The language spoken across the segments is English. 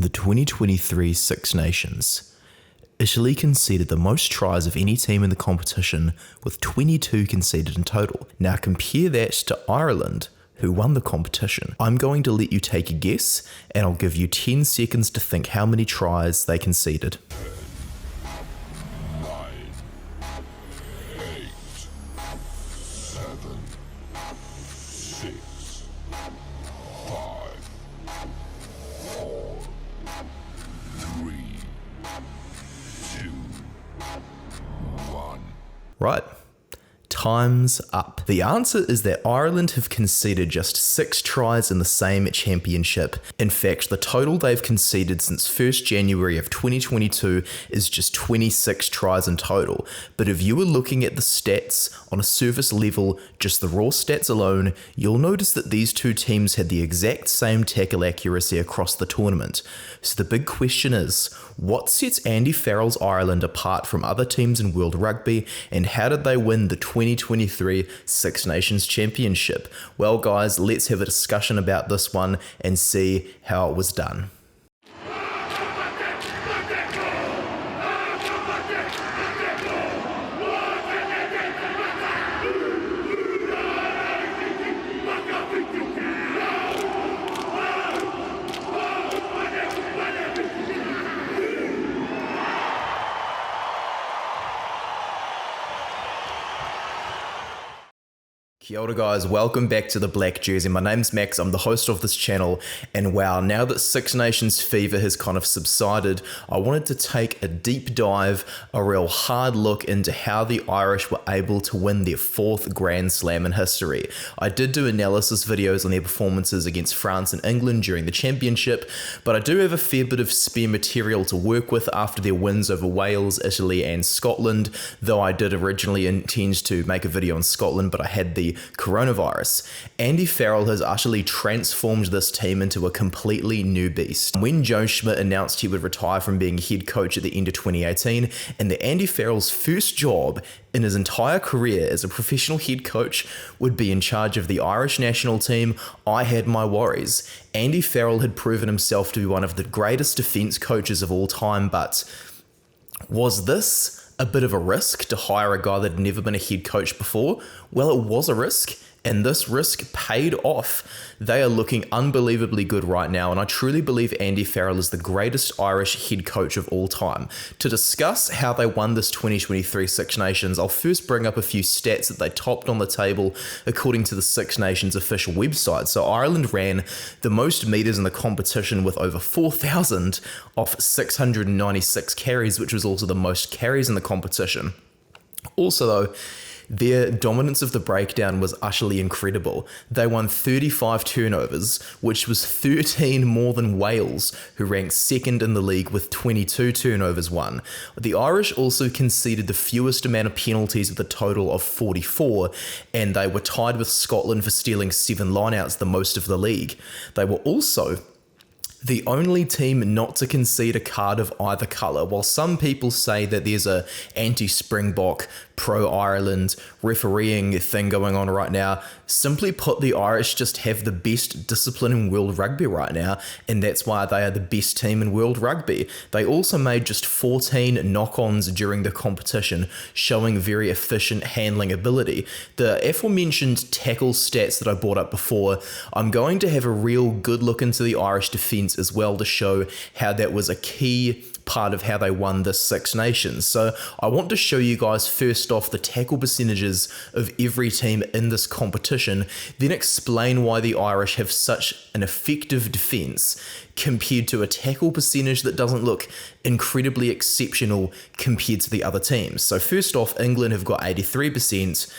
In the 2023 Six Nations, Italy conceded the most tries of any team in the competition, with 22 conceded in total. Now compare that to Ireland, who won the competition. I'm going to let you take a guess, and I'll give you 10 seconds to think how many tries they conceded. 9, 8, 7, 6, 5, 4, 3, 2, 1. Right. Time's up. The answer is that Ireland have conceded just 6 tries in the same championship. In fact, the total they've conceded since 1st January of 2022 is just 26 tries in total. But if you were looking at the stats on a surface level, just the raw stats alone, you'll notice that these two teams had the exact same tackle accuracy across the tournament. So the big question is, what sets Andy Farrell's Ireland apart from other teams in World Rugby, and how did they win the 2023 Six Nations Championship? Well guys, let's have a discussion about this one and see how it was done. Kia ora guys, welcome back to the Black Jersey. My name's Max, I'm the host of this channel, and wow, now that Six Nations fever has kind of subsided, I wanted to take a deep dive, a real hard look into how the Irish were able to win their 4th Grand Slam in history. I did do analysis videos on their performances against France and England during the championship, but I do have a fair bit of spare material to work with after their wins over Wales, Italy and Scotland, though I did originally intend to make a video on Scotland, but I had the coronavirus. Andy Farrell has utterly transformed this team into a completely new beast. When Joe Schmidt announced he would retire from being head coach at the end of 2018, and that Andy Farrell's first job in his entire career as a professional head coach would be in charge of the Irish national team, I had my worries. Andy Farrell had proven himself to be one of the greatest defence coaches of all time, but was this a bit of a risk to hire a guy that had never been a head coach before? Well, it was a risk, and this risk paid off. They are looking unbelievably good right now, and I truly believe Andy Farrell is the greatest Irish head coach of all time. To discuss how they won this 2023 Six Nations, I'll first bring up a few stats that they topped on the table according to the Six Nations official website. So Ireland ran the most metres in the competition with over 4,000 off 696 carries, which was also the most carries in the competition. Also though, their dominance of the breakdown was utterly incredible. They won 35 turnovers, which was 13 more than Wales, who ranked 2nd in the league with 22 turnovers won. The Irish also conceded the fewest amount of penalties with a total of 44, and they were tied with Scotland for stealing 7 lineouts, the most of the league. They were also the only team not to concede a card of either colour. While some people say that there's a anti-Springbok, pro-Ireland refereeing thing going on right now, simply put, the Irish just have the best discipline in World Rugby right now, and that's why they are the best team in World Rugby. They also made just 14 knock-ons during the competition, showing very efficient handling ability. The aforementioned tackle stats that I brought up before, I'm going to have a real good look into the Irish defence as well to show how that was a key part of how they won this Six Nations. So I want to show you guys first off the tackle percentages of every team in this competition, then explain why the Irish have such an effective defence compared to a tackle percentage that doesn't look incredibly exceptional compared to the other teams. So first off, England have got 83%,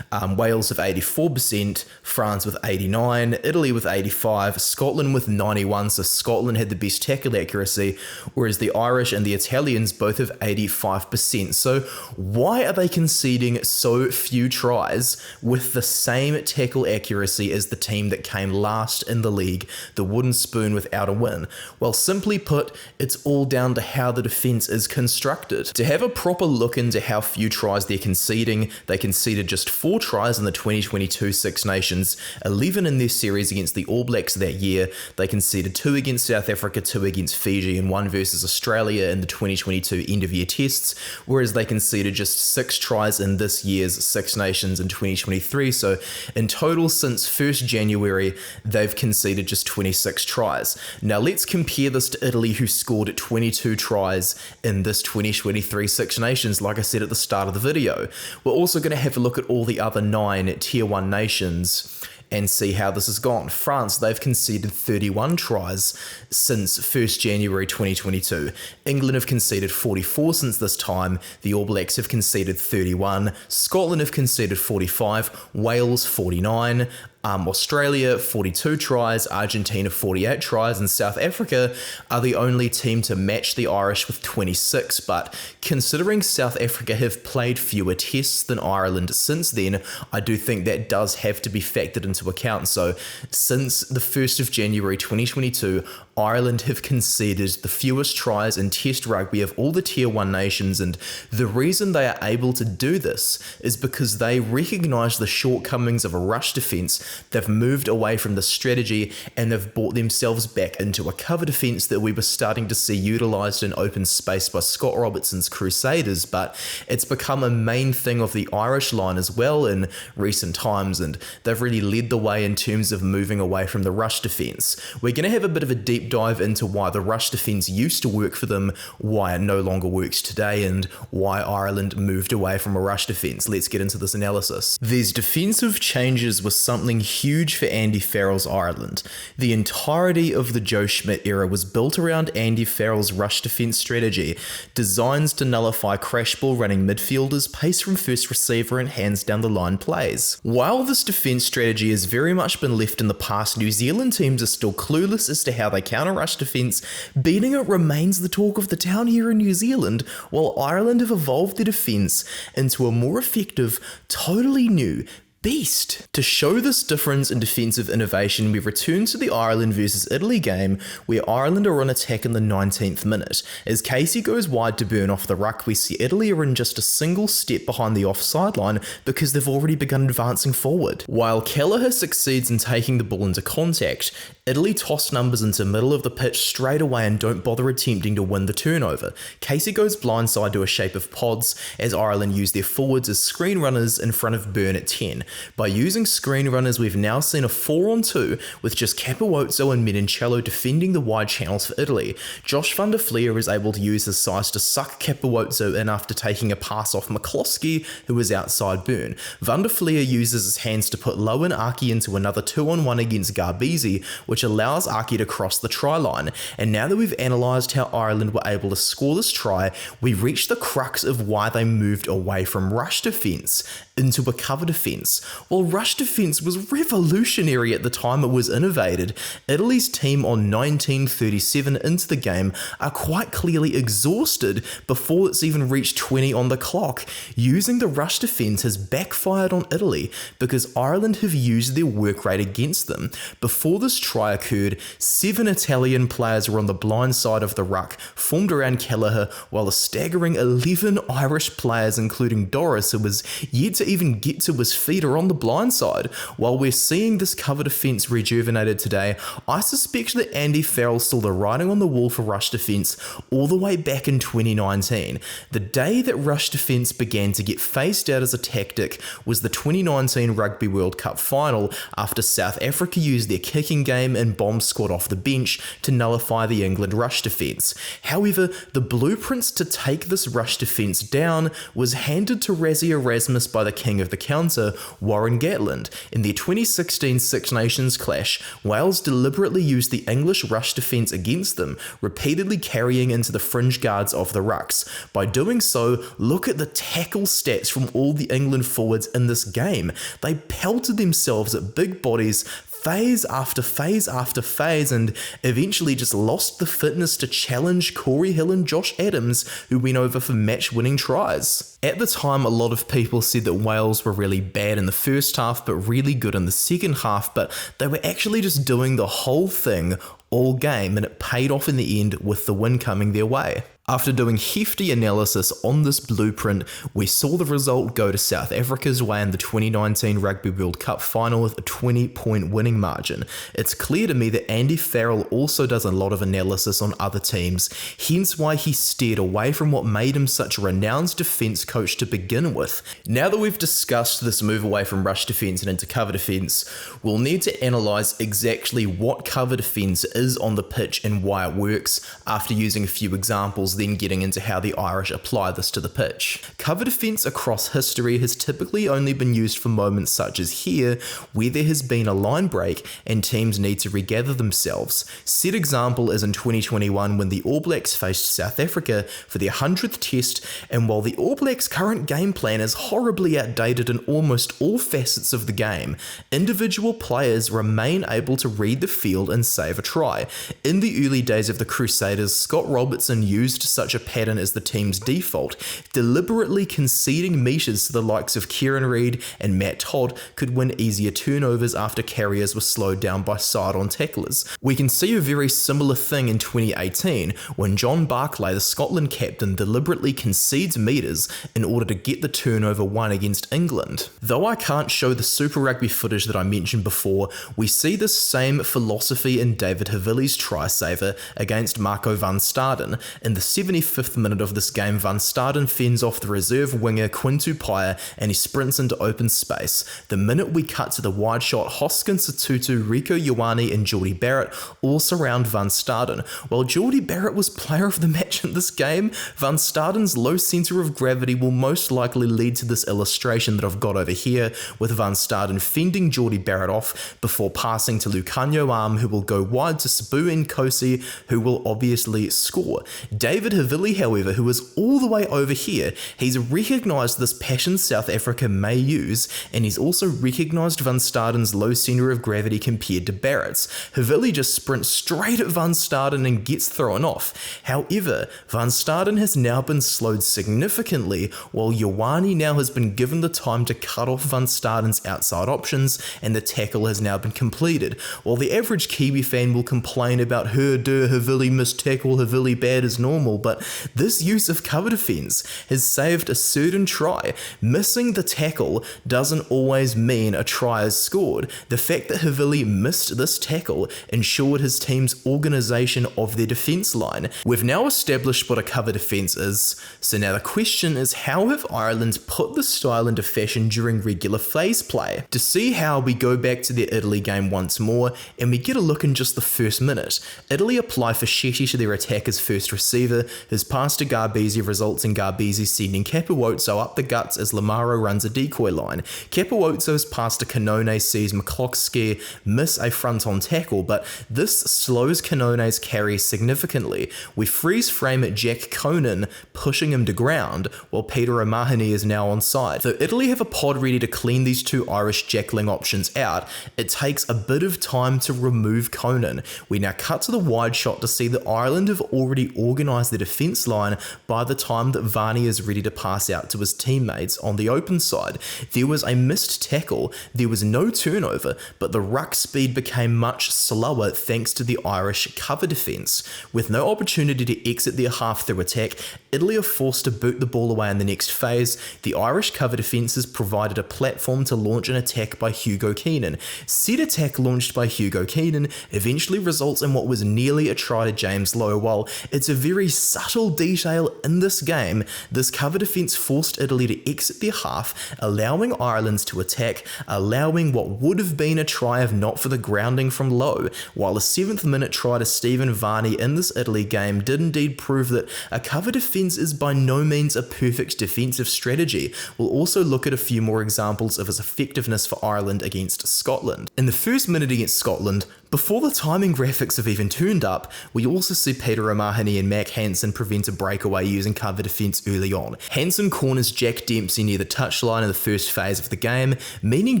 Wales have 84%, France with 89%, Italy with 85%, Scotland with 91%, so Scotland had the best tackle accuracy, whereas the Irish and the Italians both have 85%. So why are they conceding so few tries with the same tackle accuracy as the team that came last in the league, the wooden spoon, without a win? Well, simply put, it's all down to how the defence is constructed. To have a proper look into how few tries they're conceding, they conceded just 4 tries in the 2022 Six Nations, 11 in their series against the All Blacks that year. They conceded 2 against South Africa, 2 against Fiji, and 1 versus Australia in the 2022 end-of-year tests, whereas they conceded just 6 tries in this year's Six Nations in 2023. So in total, since 1st January, they've conceded just 26 tries. Now let's compare this to Italy, who scored 22 tries in this 2023 Six Nations, like I said at the start of the video. We're also going to have a look at all the other 9 Tier 1 nations and see how this has gone. France, they've conceded 31 tries since 1st January 2022. England have conceded 44 since this time. The All Blacks have conceded 31. Scotland have conceded 45. Wales 49. Australia 42 tries, Argentina 48 tries, and South Africa are the only team to match the Irish with 26. But considering South Africa have played fewer tests than Ireland since then, I do think that does have to be factored into account. So since the 1st of January 2022, Ireland have conceded the fewest tries in Test rugby of all the Tier 1 nations, and the reason they are able to do this is because they recognise the shortcomings of a rush defence. They've moved away from the strategy and they've brought themselves back into a cover defence that we were starting to see utilised in open space by Scott Robertson's Crusaders, but it's become a main thing of the Irish line as well in recent times, and they've really led the way in terms of moving away from the rush defence. We're going to have a bit of a deep dive into why the rush defence used to work for them, why it no longer works today, and why Ireland moved away from a rush defence. Let's get into this analysis. These defensive changes were something huge for Andy Farrell's Ireland. The entirety of the Joe Schmidt era was built around Andy Farrell's rush defence strategy, designed to nullify crash ball running midfielders, pace from first receiver, and hands down the line plays. While this defence strategy has very much been left in the past, New Zealand teams are still clueless as to how they counter rush defence. Beating it remains the talk of the town here in New Zealand, while Ireland have evolved their defence into a more effective, totally new beast. To show this difference in defensive innovation, we return to the Ireland versus Italy game, where Ireland are on attack in the 19th minute. As Casey goes wide to burn off the ruck, we see Italy are in just a single step behind the offside line because they've already begun advancing forward. While Kelleher succeeds in taking the ball into contact, Italy toss numbers into middle of the pitch straight away and don't bother attempting to win the turnover. Casey goes blindside to a shape of pods as Ireland use their forwards as screen runners in front of Burn at 10. By using screen runners, we've now seen a 4-on-2 with just Capozzo and Menincello defending the wide channels for Italy. Josh van der Fleer is able to use his size to suck Capozzo in after taking a pass off McCloskey, who was outside Burn. Van der Fleer uses his hands to put Low and Aki into another 2-on-1 against Garbisi, which allows Aki to cross the try line. And now that we've analysed how Ireland were able to score this try, we reach the crux of why they moved away from rush defence into a cover defence. While rush defence was revolutionary at the time it was innovated, Italy's team on 1937 into the game are quite clearly exhausted before it's even reached 20 on the clock. Using the rush defence has backfired on Italy because Ireland have used their work rate against them. Before this try occurred, 7 Italian players were on the blind side of the ruck, formed around Kelleher, while a staggering 11 Irish players, including Doris, who was yet to even get to his feet, are on the blind side. While we're seeing this cover defence rejuvenated today, I suspect that Andy Farrell saw the writing on the wall for rush defence all the way back in 2019. The day that rush defence began to get phased out as a tactic was the 2019 Rugby World Cup final, after South Africa used their kicking game and bomb squad off the bench to nullify the England rush defence. However, the blueprints to take this rush defence down was handed to Rassie Erasmus by the king of the counter, Warren Gatland. In their 2016 Six Nations clash, Wales deliberately used the English rush defence against them, repeatedly carrying into the fringe guards of the rucks. By doing so, look at the tackle stats from all the England forwards in this game. They pelted themselves at big bodies, phase after phase after phase, and eventually just lost the fitness to challenge Corey Hill and Josh Adams, who went over for match-winning tries. At the time, a lot of people said that Wales were really bad in the first half, but really good in the second half, but they were actually just doing the whole thing all game, and it paid off in the end with the win coming their way. After doing hefty analysis on this blueprint, we saw the result go to South Africa's way in the 2019 Rugby World Cup final with a 20-point winning margin. It's clear to me that Andy Farrell also does a lot of analysis on other teams, hence why he steered away from what made him such a renowned defence coach to begin with. Now that we've discussed this move away from rush defence and into cover defence, we'll need to analyse exactly what cover defence is on the pitch and why it works, after using a few examples, then getting into how the Irish apply this to the pitch. Cover defence across history has typically only been used for moments such as here, where there has been a line break and teams need to regather themselves. Said example is in 2021 when the All Blacks faced South Africa for their 100th test, and while the All Blacks' current game plan is horribly outdated in almost all facets of the game, individual players remain able to read the field and save a try. In the early days of the Crusaders, Scott Robertson used such a pattern as the team's default, deliberately conceding metres to the likes of Kieran Reid and Matt Todd could win easier turnovers after carriers were slowed down by side-on tacklers. We can see a very similar thing in 2018 when John Barclay, the Scotland captain, deliberately concedes metres in order to get the turnover won against England. Though I can't show the Super Rugby footage that I mentioned before, we see this same philosophy in David Havili's try-saver against Marco van Staden. In the 75th minute of this game, Van Staden fends off the reserve winger Quintu Paia and he sprints into open space. The minute we cut to the wide shot, Hoskin Satutu, Rico Ioane and Geordie Barrett all surround Van Staden. While Geordie Barrett was player of the match in this game, Van Staden's low centre of gravity will most likely lead to this illustration that I've got over here, with Van Staden fending Geordie Barrett off before passing to Lucanio Arm, who will go wide to Sabu Nkosi, who will obviously score. David Havili, however, who is all the way over here, he's recognised this passion South Africa may use, and he's also recognised Van Staden's low centre of gravity compared to Barrett's. Havili just sprints straight at Van Staden and gets thrown off. However, Van Staden has now been slowed significantly, while Ioane now has been given the time to cut off Van Staden's outside options, and the tackle has now been completed. While the average Kiwi fan will complain about Havili missed tackle, Havili bad as normal, but this use of cover defence has saved a certain try. Missing the tackle doesn't always mean a try is scored. The fact that Havili missed this tackle ensured his team's organisation of their defence line. We've now established what a cover defence is, so now the question is, how have Ireland put the style into fashion during regular phase play? To see how, we go back to their Italy game once more, and we get a look in just the first minute. Italy apply Fascetti to their attacker's first receiver. His pass to Garbisi results in Garbisi sending Capuozzo up the guts as Lamaro runs a decoy line. Capuozzo's pass to Canone sees McCloskey miss a front-on tackle, but this slows Canone's carry significantly. We freeze frame at Jack Conan, pushing him to ground, while Peter O'Mahony is now on side. Though Italy have a pod ready to clean these two Irish jackling options out, it takes a bit of time to remove Conan. We now cut to the wide shot to see that Ireland have already organised their defence line by the time that Varney is ready to pass out to his teammates on the open side. There was a missed tackle, there was no turnover, but the ruck speed became much slower thanks to the Irish cover defence. With no opportunity to exit their half through attack, Italy are forced to boot the ball away in the next phase. The Irish cover defences provided a platform to launch an attack by Hugo Keenan. Said attack launched by Hugo Keenan eventually results in what was nearly a try to James Lowe. While it's a very subtle detail in this game, this cover defence forced Italy to exit their half, allowing Ireland to attack, allowing what would have been a try if not for the grounding from Lowe. While a 7th minute try to Stephen Varney in this Italy game did indeed prove that a cover defence is by no means a perfect defensive strategy, we'll also look at a few more examples of its effectiveness for Ireland against Scotland. In the first minute against Scotland, Before the timing graphics have even turned up, we also see Peter O'Mahony and Mac Hansen prevent a breakaway using cover defence early on. Hansen corners Jack Dempsey near the touchline in the first phase of the game, meaning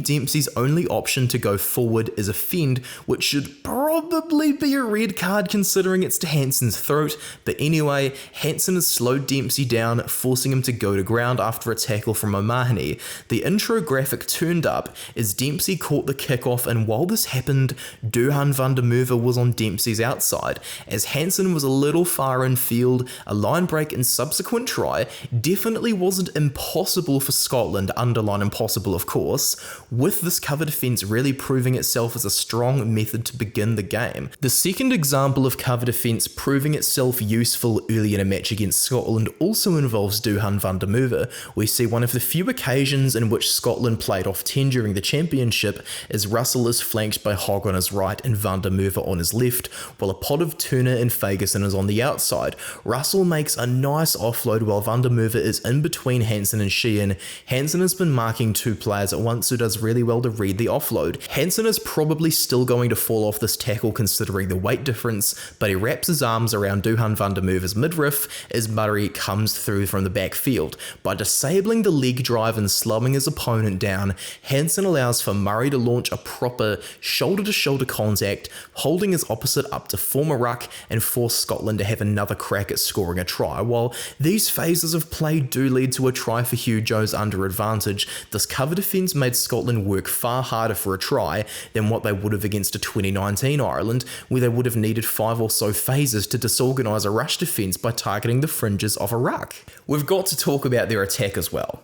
Dempsey's only option to go forward is a fend, which should probably be a red card considering it's to Hansen's throat, but anyway, Hansen has slowed Dempsey down, forcing him to go to ground after a tackle from O'Mahony. The intro graphic turned up as Dempsey caught the kickoff, and while this happened, Duhan van der Merwe was on Dempsey's outside. As Hansen was a little far in field, a line break and subsequent try definitely wasn't impossible for Scotland, underline impossible of course, with this cover defence really proving itself as a strong method to begin the game. The second example of cover defence proving itself useful early in a match against Scotland also involves Duhan van der Merwe. We see one of the few occasions in which Scotland played off 10 during the championship as Russell is flanked by Hogg on his right and van der Merwe on his left, while a pod of Turner and Fagerson is on the outside. Russell makes a nice offload while van der Merwe is in between Hansen and Sheehan. Hansen has been marking two players at once, who does really well to read the offload. Hansen is probably still going to fall off this tackle considering the weight difference, but he wraps his arms around Duhan van der Merwe's midriff as Murray comes through from the backfield. By disabling the leg drive and slowing his opponent down, Hansen allows for Murray to launch a proper shoulder-to-shoulder contact, holding his opposite up to form a ruck and force Scotland to have another crack at scoring a try. While these phases of play do lead to a try for Hugh Joe's under advantage, this cover defence made Scotland work far harder for a try than what they would have against a 2019 Ireland, where they would have needed 5 or so phases to disorganise a rush defence by targeting the fringes of a ruck. We've got to talk about their attack as well.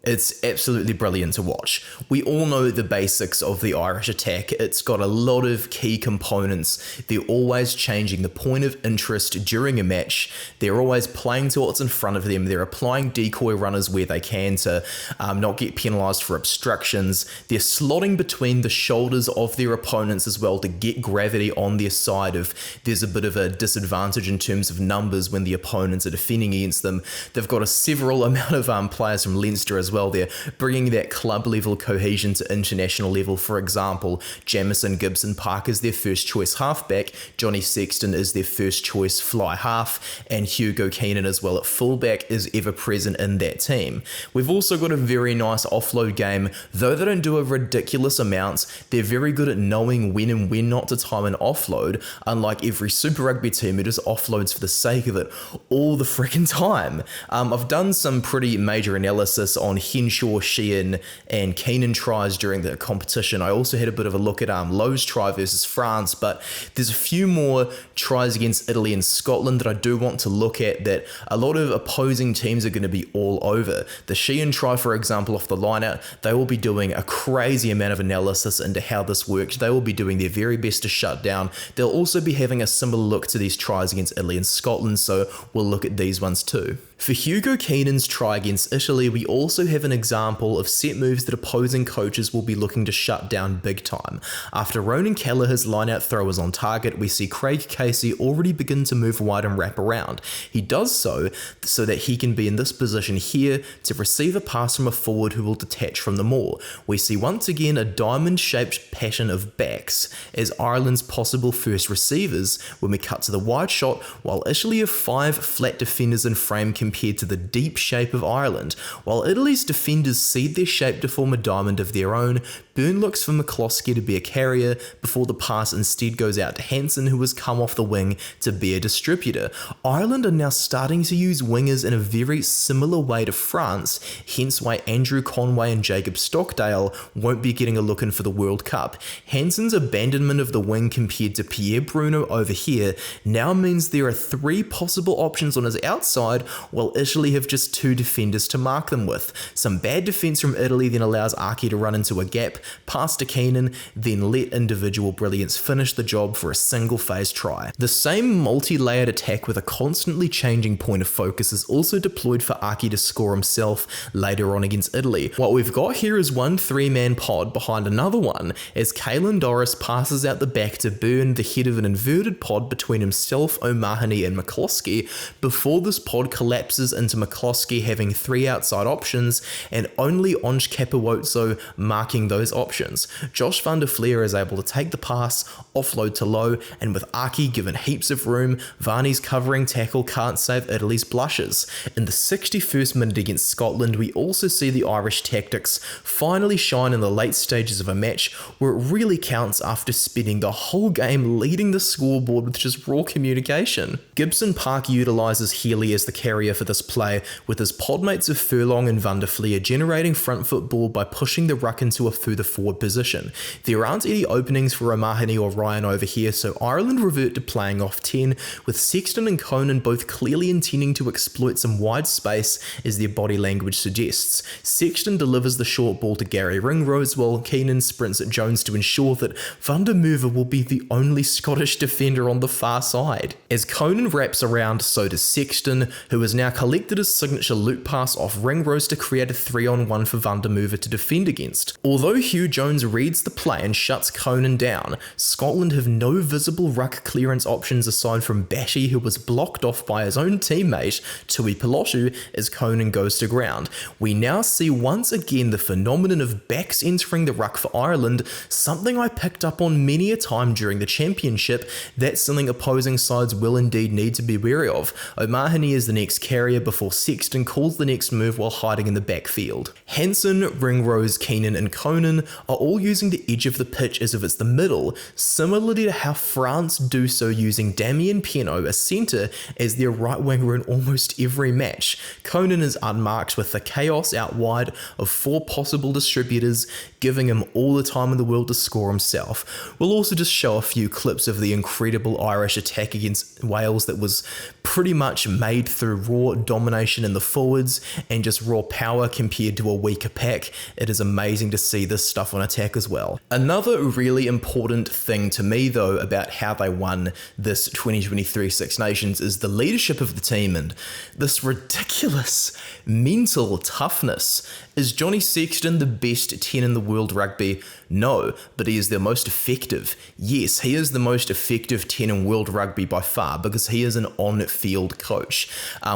It's absolutely brilliant to watch. We all know the basics of the Irish attack. It's got a lot of key components. They're always changing the point of interest during a match. They're always playing to what's in front of them. They're applying decoy runners where they can to not get penalised for obstructions. They're slotting between the shoulders of their opponents as well to get gravity on their side if there's a bit of a disadvantage in terms of numbers when the opponents are defending against them. They've got a several amount of players from Leinster as well. They're bringing that club level cohesion to international level. For example, Jamison Gibson Park is their first choice halfback, Johnny Sexton is their first choice fly half, and Hugo Keenan as well at fullback is ever present in that team. We've also got a very nice offload game. Though they don't do a ridiculous amounts, they're very good at knowing when and when not to time an offload, unlike every Super Rugby team who just offloads for the sake of it all the freaking time. I've done some pretty major analysis on Henshaw, Sheehan and Keenan tries during the competition. I also had a bit of a look at Lowe's try versus France, but there's a few more tries against Italy and Scotland that I do want to look at that a lot of opposing teams are going to be all over. The Sheehan try, for example, off the line out, they will be doing a crazy amount of analysis into how this works. They will be doing their very best to shut down. They'll also be having a similar look to these tries against Italy and Scotland, so we'll look at these ones too. For Hugo Keenan's try against Italy, we also have an example of set moves that opposing coaches will be looking to shut down big time. After Ronan Kelleher's line-out throw is on target, we see Craig Casey already begin to move wide and wrap around. He does so that he can be in this position here to receive a pass from a forward who will detach from the maul. We see once again a diamond-shaped pattern of backs as Ireland's possible first receivers when we cut to the wide shot, while Italy have 5 flat defenders in frame compared to the deep shape of Ireland. While Italy's defenders seed their shape to form a diamond of their own, Byrne looks for McCloskey to be a carrier before the pass instead goes out to Hansen, who has come off the wing to be a distributor. Ireland are now starting to use wingers in a very similar way to France, hence why Andrew Conway and Jacob Stockdale won't be getting a look in for the World Cup. Hansen's abandonment of the wing compared to Pierre Bruno over here now means there are 3 possible options on his outside, while Italy have just 2 defenders to mark them with. Some bad defence from Italy then allows Aki to run into a gap, pass to Keenan, then let individual brilliance finish the job for a single phase try. The same multi-layered attack with a constantly changing point of focus is also deployed for Aki to score himself later on against Italy. What we've got here is one 3-man pod behind another one as Caelan Doris passes out the back to Byrne the head of an inverted pod between himself, O'Mahony and McCloskey before this pod collapses collapses into McCloskey having 3 outside options and only Onge Kapowotso marking those options. Josh van der Fleer is able to take the pass, offload to low, and with Aki given heaps of room, Varney's covering tackle can't save Italy's blushes. In the 61st minute against Scotland, we also see the Irish tactics finally shine in the late stages of a match where it really counts after spending the whole game leading the scoreboard with just raw communication. Gibson Park utilises Healy as the carrier for this play, with his podmates of Furlong and van der Fleer generating front foot ball by pushing the ruck into a further forward position. There aren't any openings for O'Mahony or Ryan over here, so Ireland revert to playing off 10, with Sexton and Conan both clearly intending to exploit some wide space as their body language suggests. Sexton delivers the short ball to Gary Ringrose while Keenan sprints at Jones to ensure that Van der Merwe will be the only Scottish defender on the far side. As Conan wraps around, so does Sexton, who has now collected his signature loop pass off Ringrose to create a 3-on-1 for Van der Merwe to defend against. Although Hugh Jones reads the play and shuts Conan down, Scotland have no visible ruck clearance options aside from Bashy, who was blocked off by his own teammate Tui Pilotu as Conan goes to ground. We now see once again the phenomenon of backs entering the ruck for Ireland, something I picked up on many a time during the championship. That's something opposing sides will indeed need to be wary of. O'Mahony is the next carrier before Sexton calls the next move while hiding in the backfield. Hansen, Ringrose, Keenan and Conan are all using the edge of the pitch as if it's the middle, similarly to how France do so using Damien Penaud, a centre, as their right winger in almost every match. Conan is unmarked with the chaos out wide of 4 possible distributors, giving him all the time in the world to score himself. We'll also just show a few clips of the incredible Irish attack against Wales that was pretty much made through raw domination in the forwards and just raw power compared to a weaker pack. It is amazing to see this stuff on attack as well. Another really important thing to me though about how they won this 2023 Six Nations is the leadership of the team and this ridiculous mental toughness. Is Johnny Sexton the best 10 in the world rugby? No, but he is the most effective. Yes, he is the most effective 10 in world rugby by far because he is an on-field coach.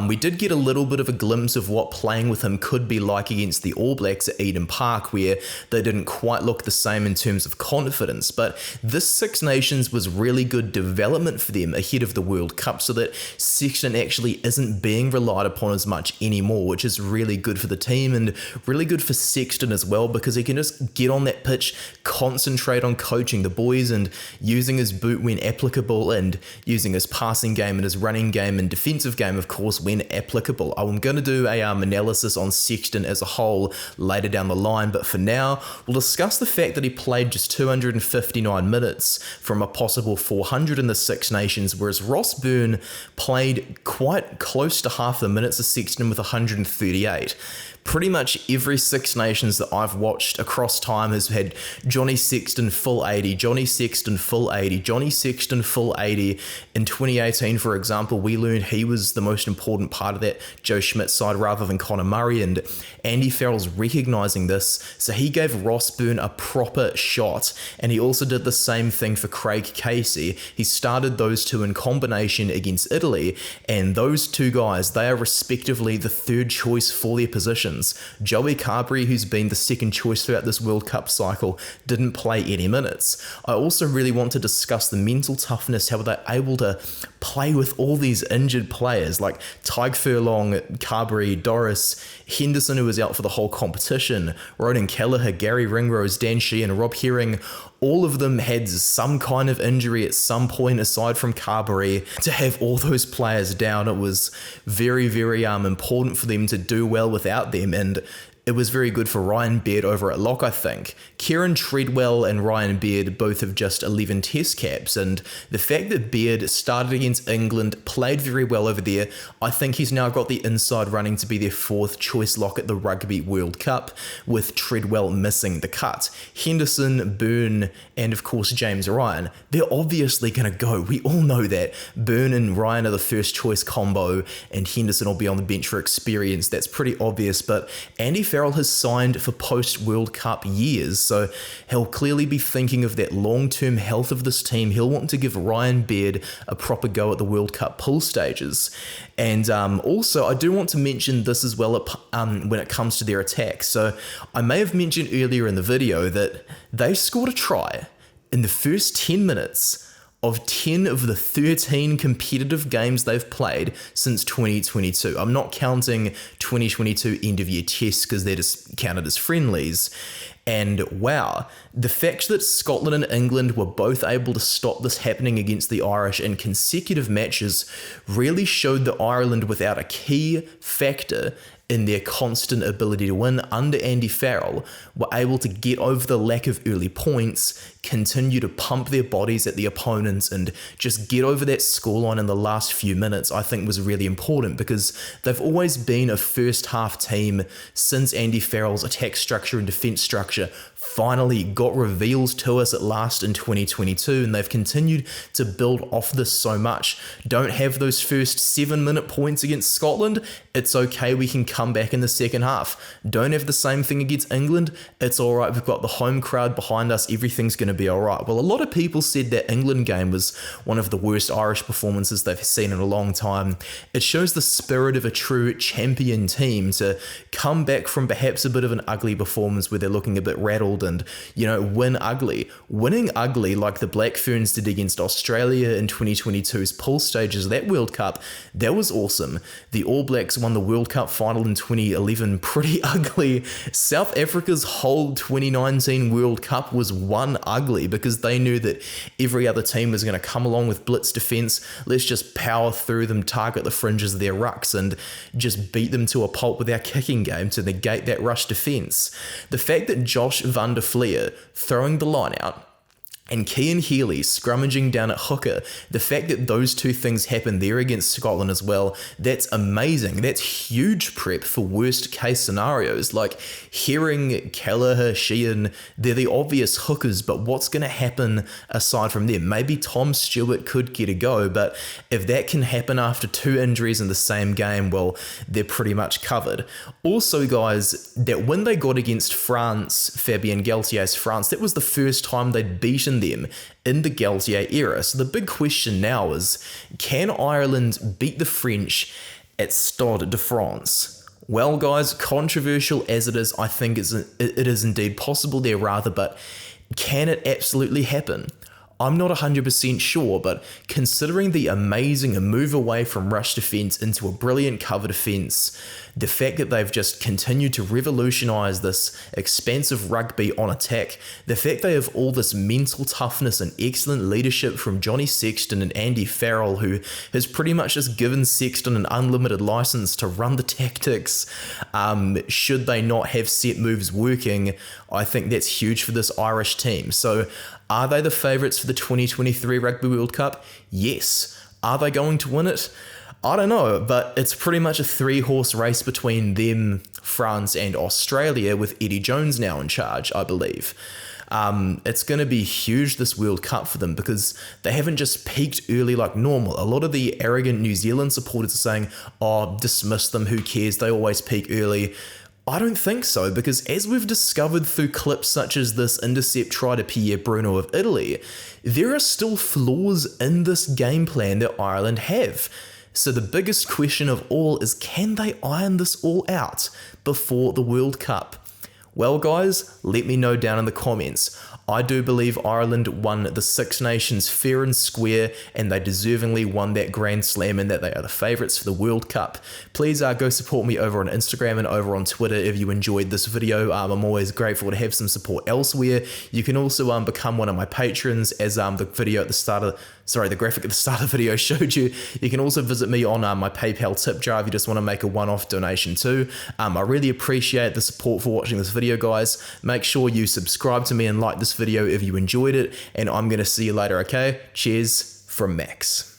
We did get a little bit of a glimpse of what playing with him could be like against the All Blacks at Eden Park, where they didn't quite look the same in terms of confidence, but this Six Nations was really good development for them ahead of the World Cup so that Sexton actually isn't being relied upon as much anymore, which is really good for the team and really good for Sexton as well because he can just get on that pitch, concentrate on coaching the boys and using his boot when applicable and using his passing game and his running game and defensive game, of course, when applicable. I'm going to do a analysis on Sexton as a whole later down the line, but for now, we'll discuss the fact that he played just 259 minutes from a possible 400 in the Six Nations, whereas Ross Byrne played quite close to half the minutes of Sexton with 138. Pretty much every Six Nations that I've watched across time has had Johnny Sexton full 80, Johnny Sexton full 80, Johnny Sexton full 80. In 2018, for example, we learned he was the most important part of that Joe Schmidt side rather than Conor Murray, and Andy Farrell's recognising this, so he gave Ross Byrne a proper shot, and he also did the same thing for Craig Casey. He started those two in combination against Italy, and those two guys, they are respectively the third choice for their positions. Joey Carberry, who's been the second choice throughout this World Cup cycle, didn't play any minutes. I also really want to discuss the mental toughness, how they're able to play with all these injured players like Tyg Furlong, Carberry, Doris, Henderson, who was out for the whole competition, Ronan Kelleher, Gary Ringrose, Dan Sheehan, Rob Herring. All of them had some kind of injury at some point aside from Carberry. To have all those players down, it was very, very important for them to do well without them, and it was very good for Ryan Baird over at lock, I think. Kieran Treadwell and Ryan Baird both have just 11 test caps, and the fact that Baird started against England, played very well over there, I think he's now got the inside running to be their 4th choice lock at the Rugby World Cup, with Treadwell missing the cut. Henderson, Byrne, and of course James Ryan, they're obviously going to go. We all know that. Byrne and Ryan are the first choice combo, and Henderson will be on the bench for experience. That's pretty obvious, but Andy Farrell has signed for post-World Cup years, so he'll clearly be thinking of that long-term health of this team. He'll want to give Ryan Baird a proper go at the World Cup pool stages. And also, I do want to mention this as well when it comes to their attack. So I may have mentioned earlier in the video that they scored a try in the first 10 minutes of 10 of the 13 competitive games they've played since 2022. I'm not counting 2022 end-of-year tests because they're just counted as friendlies. And wow, the fact that Scotland and England were both able to stop this happening against the Irish in consecutive matches really showed that Ireland, without a key factor in their constant ability to win under Andy Farrell, were able to get over the lack of early points, continue to pump their bodies at the opponents, and just get over that scoreline in the last few minutes. I think was really important because they've always been a first half team since Andy Farrell's attack structure and defense structure finally got revealed to us at last in 2022, and they've continued to build off this so much. Don't have those first 7-minute points against Scotland? It's okay, we can come back in the second half. Don't have the same thing against England? It's alright, we've got the home crowd behind us, everything's going to be alright. Well, a lot of people said that England game was one of the worst Irish performances they've seen in a long time. It shows the spirit of a true champion team to come back from perhaps a bit of an ugly performance where they're looking a bit rattled and, win ugly. Winning ugly like the Black Ferns did against Australia in 2022's pool stages of that World Cup, that was awesome. The All Blacks won the World Cup final in 2011 pretty ugly. South Africa's whole 2019 World Cup was won ugly because they knew that every other team was going to come along with blitz defense. Let's just power through them, target the fringes of their rucks, and just beat them to a pulp with our kicking game to negate that rush defense. The fact that Josh van der Fleer throwing the line out and Cian Healy scrummaging down at hooker, the fact that those two things happened there against Scotland as well, that's amazing. That's huge prep for worst case scenarios. Like hearing Kelleher, Sheehan, they're the obvious hookers, but what's going to happen aside from them? Maybe Tom Stewart could get a go, but if that can happen after 2 injuries in the same game, well, they're pretty much covered. Also, guys, that when they got against France, Fabien Galtier's France, that was the first time they'd beaten them in the Galtier era. So the big question now is, can Ireland beat the French at Stade de France? Well, guys, controversial as it is, I think it is indeed possible there rather, but can it absolutely happen? I'm not 100% sure, but considering the amazing move away from rush defense into a brilliant cover defense, the fact that they've just continued to revolutionize this expansive rugby on attack, the fact they have all this mental toughness and excellent leadership from Johnny Sexton and Andy Farrell, who has pretty much just given Sexton an unlimited license to run the tactics, should they not have set moves working, I think that's huge for this Irish team. So are they the favourites for the 2023 Rugby World Cup? Yes. Are they going to win it? I don't know, but it's pretty much a 3-horse race between them, France and Australia, with Eddie Jones now in charge, I believe. It's going to be huge, this World Cup for them, because they haven't just peaked early like normal. A lot of the arrogant New Zealand supporters are saying, oh, dismiss them, who cares, they always peak early. I don't think so, because as we've discovered through clips such as this intercept try to Pierre Bruno of Italy, there are still flaws in this game plan that Ireland have. So the biggest question of all is, can they iron this all out before the World Cup? Well, guys, let me know down in the comments. I do believe Ireland won the Six Nations fair and square, and they deservingly won that Grand Slam, and that they are the favourites for the World Cup. Please go support me over on Instagram and over on Twitter if you enjoyed this video. I'm always grateful to have some support elsewhere. You can also become one of my patrons, as the video at the start of the graphic at the start of the video showed you. You can also visit me on my PayPal tip jar if you just want to make a one-off donation too. I really appreciate the support for watching this video, guys. Make sure you subscribe to me and like this video if you enjoyed it, and I'm going to see you later, okay? Cheers from Max.